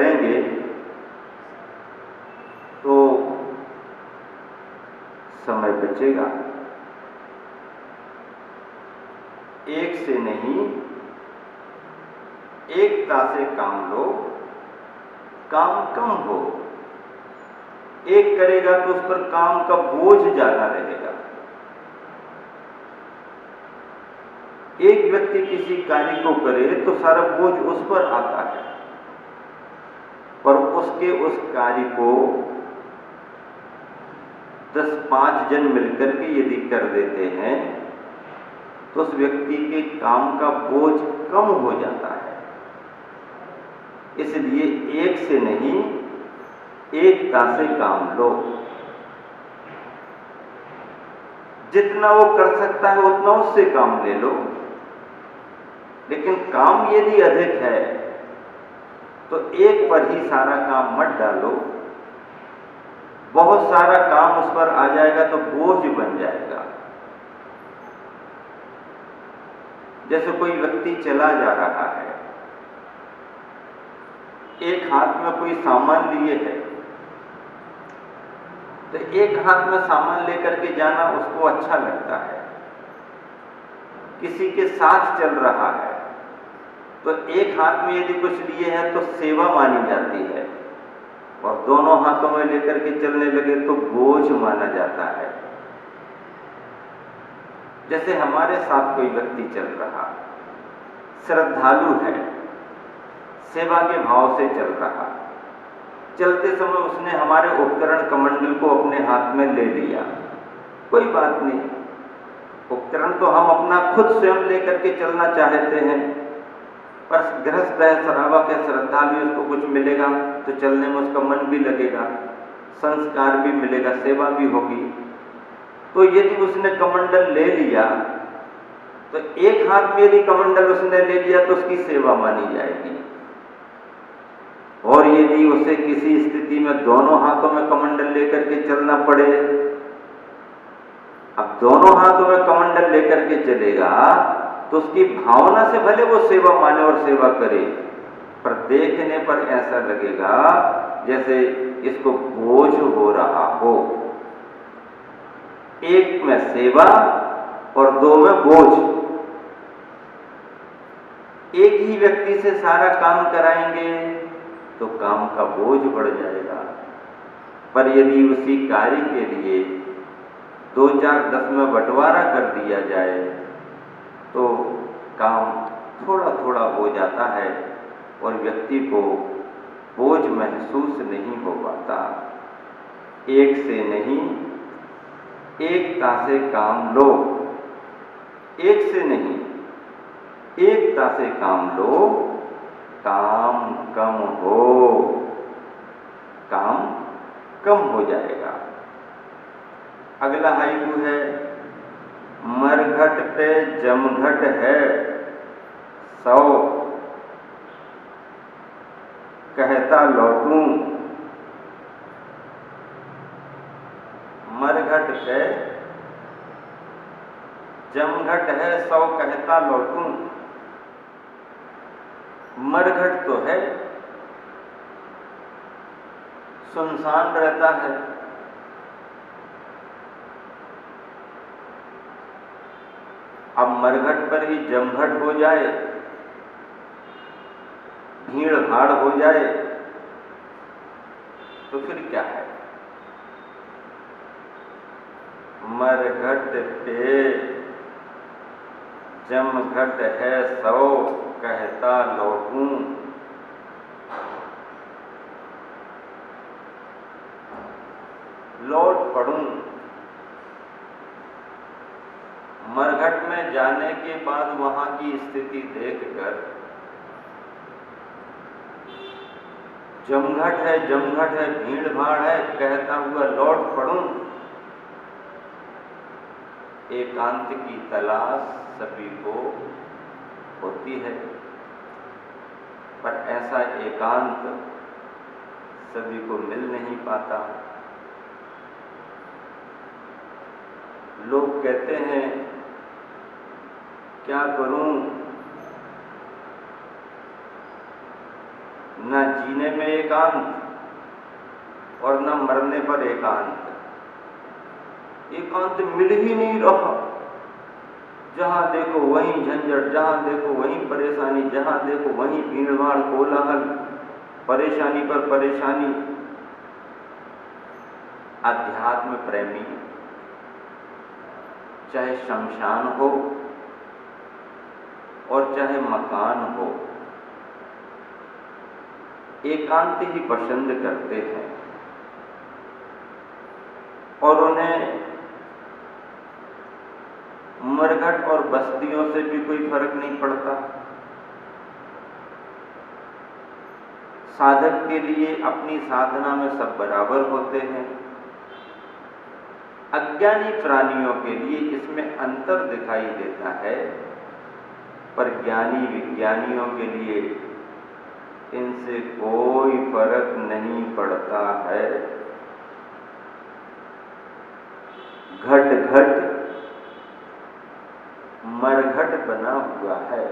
करेंगे तो समय बचेगा। एक से नहीं, एकता से काम लो, काम कम हो। एक करेगा तो उस पर काम का बोझ ज्यादा रहेगा। एक व्यक्ति किसी कार्य को करे तो सारा बोझ उस पर आता है, और उसके उस कार्य को 10-5 जन मिलकर के यदि कर देते हैं तो उस व्यक्ति के काम का बोझ कम हो जाता है। इसलिए एक से नहीं, एकता से काम लो। जितना वो कर सकता है उतना उससे काम ले लो, लेकिन काम यदि अधिक है तो एक पर ही सारा काम मत डालो। बहुत सारा काम उस पर आ जाएगा तो बोझ बन जाएगा। जैसे कोई व्यक्ति चला जा रहा है, एक हाथ में कोई सामान लिए है, तो एक हाथ में सामान लेकर के जाना उसको अच्छा लगता है। किसी के साथ चल रहा है तो एक हाथ में यदि कुछ लिए है तो सेवा मानी जाती है, और दोनों हाथों में लेकर के चलने लगे तो बोझ माना जाता है। जैसे हमारे साथ कोई व्यक्ति चल रहा, श्रद्धालु है, सेवा के भाव से चल रहा, चलते समय उसने हमारे उपकरण कमंडल को अपने हाथ में ले लिया, कोई बात नहीं। उपकरण तो हम अपना खुद स्वयं लेकर के चलना चाहते हैं, पर गृहस्थ है, सरावा के श्रद्धालु, उसको कुछ मिलेगा तो चलने में उसका मन भी लगेगा, संस्कार भी मिलेगा, सेवा भी होगी। तो यदि उसने कमंडल ले लिया तो एक हाथ में यदि कमंडल उसने ले लिया तो उसकी सेवा मानी जाएगी, और यदि उसे किसी स्थिति में दोनों हाथों में कमंडल लेकर के चलना पड़े, अब दोनों हाथों में कमंडल लेकर के चलेगा तो उसकी भावना से भले वो सेवा माने और सेवा करे, पर देखने पर ऐसा लगेगा जैसे इसको बोझ हो रहा हो। एक में सेवा और दो में बोझ। एक ही व्यक्ति से सारा काम कराएंगे तो काम का बोझ बढ़ जाएगा, पर यदि उसी कार्य के लिए 2-4-10 में बंटवारा कर दिया जाए तो काम थोड़ा थोड़ा हो जाता है और व्यक्ति को बोझ महसूस नहीं हो पाता। एक से नहीं, एकता से काम लो। एक से नहीं, एकता से काम लो, काम कम हो, काम कम हो जाएगा। अगला हाइकू है, मरघट पे जमघट है 100, कहता लौटूं। मरघट पे जमघट है 100, कहता लौटूं। मरघट तो है, सुनसान रहता है, अब मरघट पर ही जमघट हो जाए, भीड़ भाड़ हो जाए तो फिर क्या है। मरघट पे जमघट है 100, कहता लौटूं। लौट पड़ूं। मरघट में जाने के बाद वहां की स्थिति देखकर जमघट है, जमघट है, भीड़ भाड़ है, कहता हुआ लौट पड़ूं। एकांत की तलाश सभी को होती है, पर ऐसा एकांत सभी को मिल नहीं पाता। लोग कहते हैं क्या करूं, न जीने में एकांत और न मरने पर एकांत। एकांत मिल ही नहीं रहा। जहां देखो वहीं झंझट, जहां देखो वहीं परेशानी, जहां देखो वहीं भीड़भाड़, कोलाहल, परेशानी पर परेशानी। अध्यात्म प्रेमी चाहे शमशान हो और चाहे मकान हो, एकांत ही पसंद करते हैं और उन्हें मरघट और बस्तियों से भी कोई फर्क नहीं पड़ता। साधक के लिए अपनी साधना में सब बराबर होते हैं। अज्ञानी प्राणियों के लिए इसमें अंतर दिखाई देता है, पर ज्ञानी विज्ञानियों के लिए इनसे कोई फर्क नहीं पड़ता है। घट घट मरघट बना हुआ है।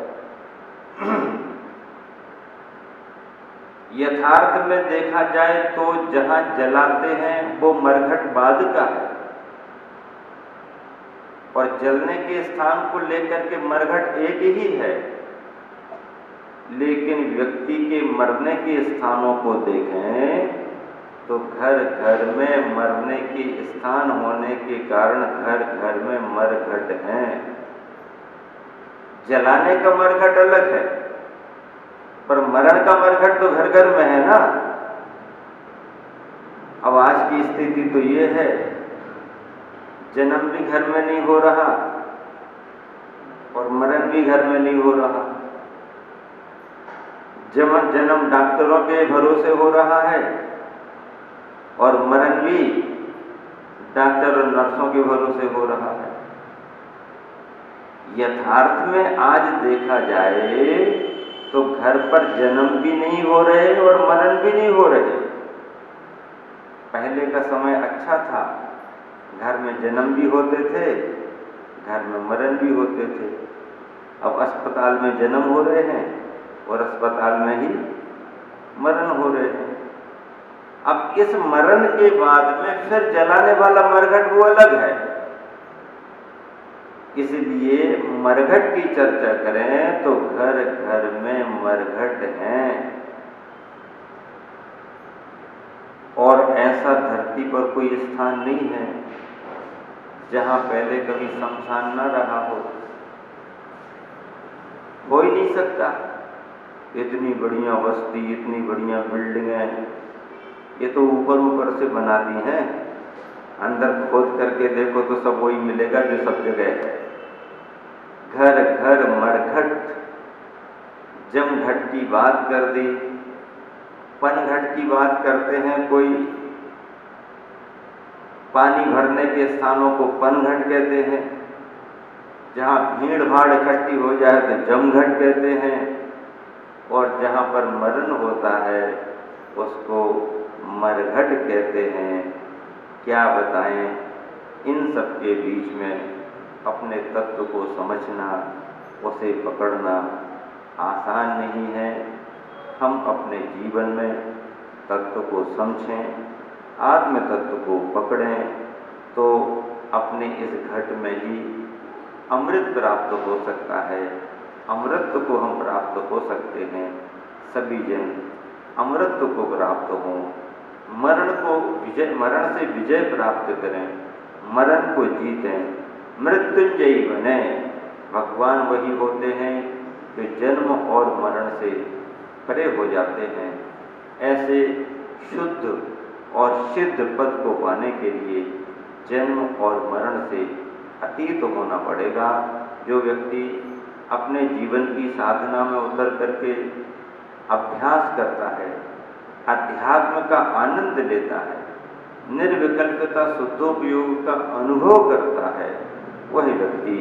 यथार्थ में देखा जाए तो जहां जलाते हैं वो मरघट बाद का है और जलने के स्थान को लेकर के मरघट एक ही है, लेकिन व्यक्ति के मरने के स्थानों को देखें तो घर घर में मरने के स्थान होने के कारण घर घर में मरघट हैं। जलाने का मरघट अलग है, पर मरण का मरघट तो घर घर में है ना। अब आज की स्थिति तो ये है, जन्म भी घर में नहीं हो रहा और मरण भी घर में नहीं हो रहा। जन्म डॉक्टरों के भरोसे हो रहा है और मरण भी डॉक्टर और नर्सों के भरोसे हो रहा है। यथार्थ में आज देखा जाए तो घर पर जन्म भी नहीं हो रहे और मरण भी नहीं हो रहे। पहले का समय अच्छा था, घर में जन्म भी होते थे, घर में मरण भी होते थे। अब अस्पताल में जन्म हो रहे हैं और अस्पताल में ही मरण हो रहे हैं। अब इस मरण के बाद में फिर जलाने वाला मरघट वो अलग है। इसलिए मरघट की चर्चा करें तो घर घर में मरघट हैं और ऐसा धरती पर कोई स्थान नहीं है जहां पहले कभी शमशान न रहा हो ही नहीं सकता। इतनी बढ़िया बस्ती, इतनी बढ़िया बिल्डिंगें, ये तो ऊपर ऊपर से बना दी हैं, अंदर खोद करके देखो तो सब वही मिलेगा जो सब जगह है। घर घर मरघट, जमघट की बात कर दी, पनघट की बात करते हैं कोई, पानी भरने के स्थानों को पनघट कहते हैं, जहाँ भीड़ भाड़ इकट्ठी हो जाए तो जमघट कहते हैं, और जहाँ पर मरण होता है उसको मरघट कहते हैं। क्या बताएं, इन सब के बीच में अपने तत्व को समझना, उसे पकड़ना आसान नहीं है। हम अपने जीवन में तत्व को समझें, आत्म तत्व को पकड़ें तो अपने इस घट में ही अमृत प्राप्त हो सकता है। अमृत को हम प्राप्त हो सकते हैं। सभी जन अमृत को प्राप्त हों, मरण से विजय प्राप्त करें, मरण को जीतें, मृत्युंजयी बने। भगवान वही होते हैं जो जन्म और मरण से परे हो जाते हैं। ऐसे शुद्ध और सिद्ध पद को पाने के लिए जन्म और मरण से अतीत होना पड़ेगा। जो व्यक्ति अपने जीवन की साधना में उतर करके अभ्यास करता है, अध्यात्म का आनंद लेता है, निर्विकल्पता शुद्धोपयोग का अनुभव करता है, वही व्यक्ति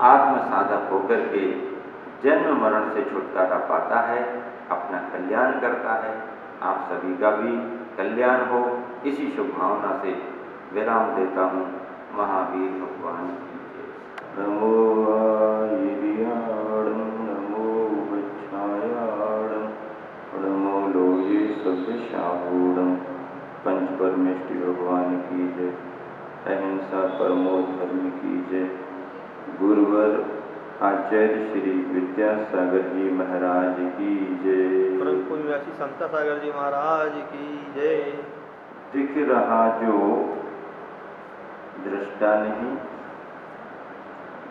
आत्म साधक होकर के जन्म मरण से छुटकारा पाता है, अपना कल्याण करता है। आप सभी का भी कल्याण हो, इसी शुभ भावना से विराम देता हूँ। महावीर भगवान की जय। नमो आयर्याणं, नमो वच्छायाणं, नमो शाहूणम। पंच परमेष्टि भगवान की जय। अहिंसा परमो धर्म की जय। गुरुवर आचार्य श्री विद्यासागर जी महाराज की जय। परम पूज्य व्यासी संता सागर जी महाराज की जय। दिख रहा जो दृष्टा नहीं,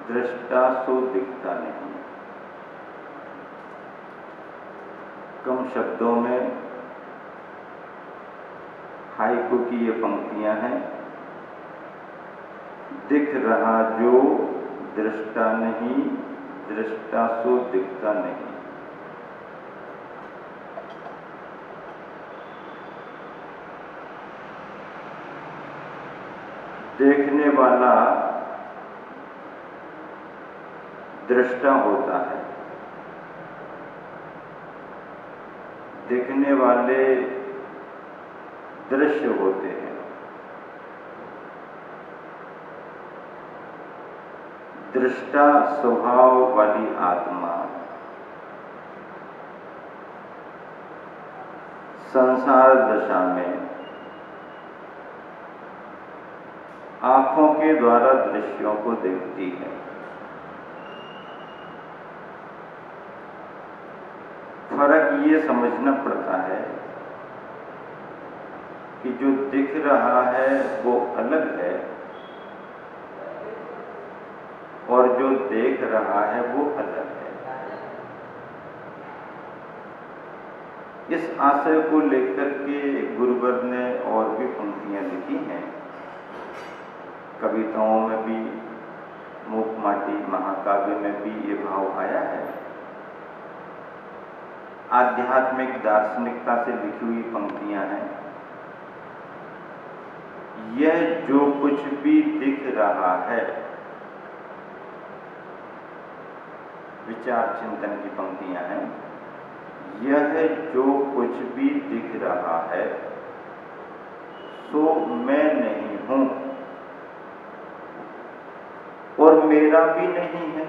दृष्टा सो दिखता नहीं। कम शब्दों में हाइकू की ये पंक्तियां हैं। दिख रहा जो दृष्टा नहीं, दृष्टा सो दिखता नहीं। देखने वाला दृष्टा होता है, देखने वाले दृश्य होते हैं। दृष्टा स्वभाव वाली आत्मा संसार दशा में आंखों के द्वारा दृश्यों को देखती है। फर्क ये समझना पड़ता है कि जो दिख रहा है वो अलग है और जो देख रहा है वो अलग है। इस आशय को लेकर के गुरुवर ने और भी पंक्तियां लिखी हैं। कविताओं में भी, मूक माटी महाकाव्य में भी ये भाव आया है। आध्यात्मिक दार्शनिकता से लिखी हुई पंक्तियां हैं। यह जो कुछ भी दिख रहा है, विचार चिंतन की पंक्तियां हैं। यह जो कुछ भी दिख रहा है सो मैं नहीं हूं और मेरा भी नहीं है।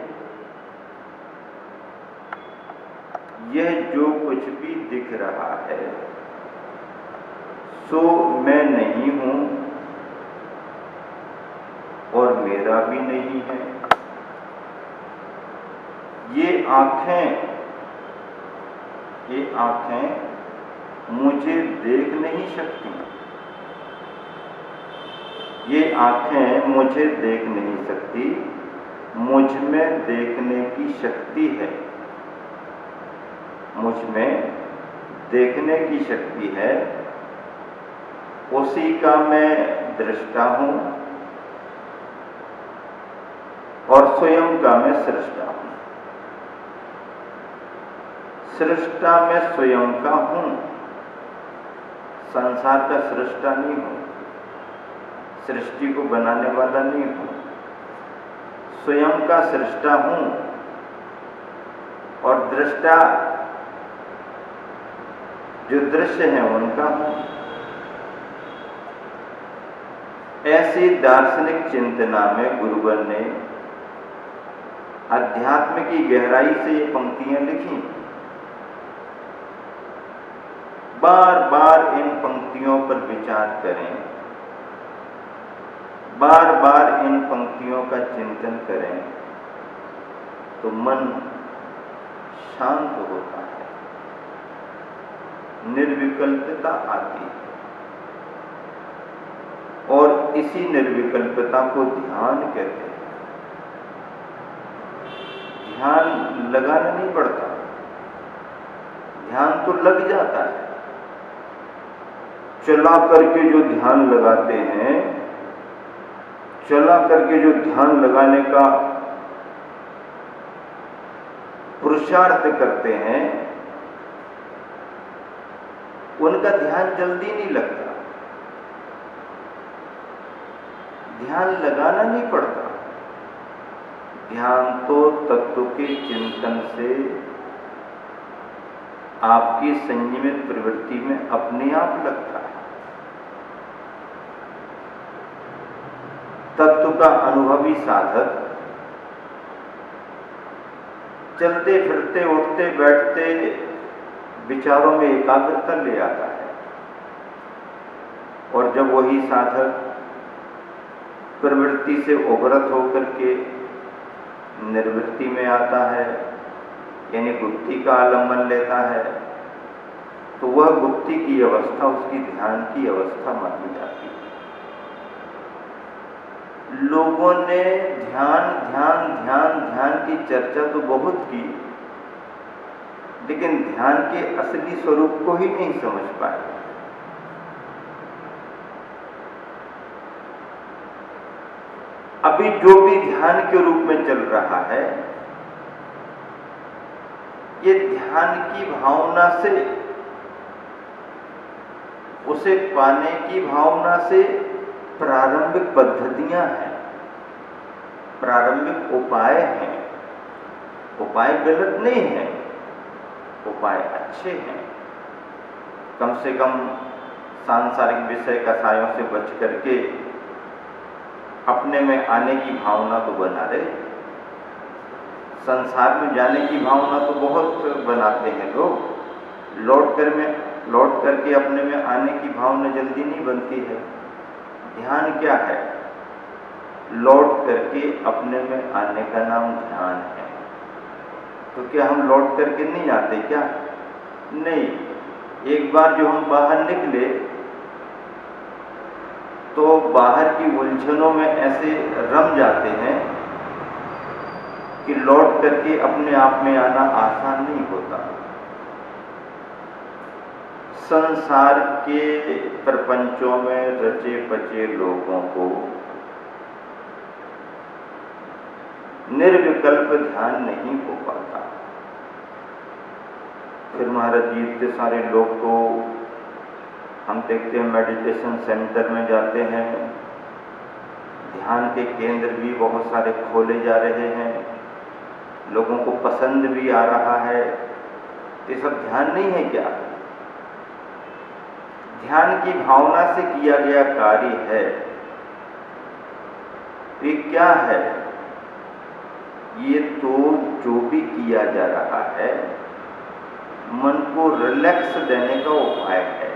यह जो कुछ भी दिख रहा है सो मैं नहीं हूं और मेरा भी नहीं है। ये आंखें मुझे देख नहीं सकती। ये आंखें मुझे देख नहीं सकती। मुझ में देखने की शक्ति है। मुझ में देखने की शक्ति है। उसी का मैं दृष्टा हूं और स्वयं का मैं सृष्टा हूं। सृष्टा मैं स्वयं का हूं, संसार का सृष्टा नहीं हूं, सृष्टि को बनाने वाला नहीं हूं। स्वयं का सृष्टा हूं और दृष्टा जो दृश्य है उनका हूं। ऐसी दार्शनिक चिंतना में गुरुवर ने अध्यात्म की गहराई से ये पंक्तियां लिखी। बार बार इन पंक्तियों पर विचार करें, बार बार इन पंक्तियों का चिंतन करें तो मन शांत होता है, निर्विकल्पता आती है और इसी निर्विकल्पता को ध्यान कहते हैं। ध्यान लगाना नहीं पड़ता, ध्यान तो लग जाता है। चला करके जो ध्यान लगाते हैं, चला करके जो ध्यान लगाने का पुरुषार्थ करते हैं, उनका ध्यान जल्दी नहीं लगता। ध्यान लगाना नहीं पड़ता। ध्यान तो तत्व के चिंतन से आपकी संयमित प्रवृत्ति में अपने आप लगता है। तत्व का अनुभवी साधक चलते फिरते उठते बैठते विचारों में एकाग्रता ले आता है। और जब वही साधक प्रवृत्ति से उभरत होकर के निर्वृत्ति में आता है, यानी गुप्ति का आलम्बन लेता है, तो वह गुप्ति की अवस्था उसकी ध्यान की अवस्था मानी जाती है। लोगों ने ध्यान ध्यान ध्यान ध्यान की चर्चा तो बहुत की, लेकिन ध्यान के असली स्वरूप को ही नहीं समझ पाए। अभी जो भी ध्यान के रूप में चल रहा है, ये ध्यान की भावना से, उसे पाने की भावना से प्रारंभिक पद्धतियां हैं, प्रारंभिक उपाय हैं। उपाय गलत नहीं है, उपाय अच्छे हैं। कम से कम सांसारिक विषय कसायों से बच करके अपने में आने की भावना तो बना रहे। संसार में जाने की भावना तो बहुत बनाते हैं लोग, लौट करके अपने में आने की भावना जल्दी नहीं बनती है। ध्यान क्या है? लौट करके अपने में आने का नाम ध्यान है। तो क्या हम लौट करके नहीं आते क्या? नहीं। एक बार जो हम बाहर निकले तो बाहर की उलझनों में ऐसे रम जाते हैं कि लौट करके अपने आप में आना आसान नहीं होता। संसार के प्रपंचों में रचे पचे लोगों को निर्विकल्प ध्यान नहीं हो पाता। फिर महाराज जी इतने सारे लोग तो हम देखते हैं मेडिटेशन सेंटर में जाते हैं, ध्यान के केंद्र भी बहुत सारे खोले जा रहे हैं, लोगों को पसंद भी आ रहा है। ये सब ध्यान नहीं है क्या? ध्यान की भावना से किया गया कार्य है। ये क्या है? ये तो जो भी किया जा रहा है मन को रिलैक्स देने का उपाय है।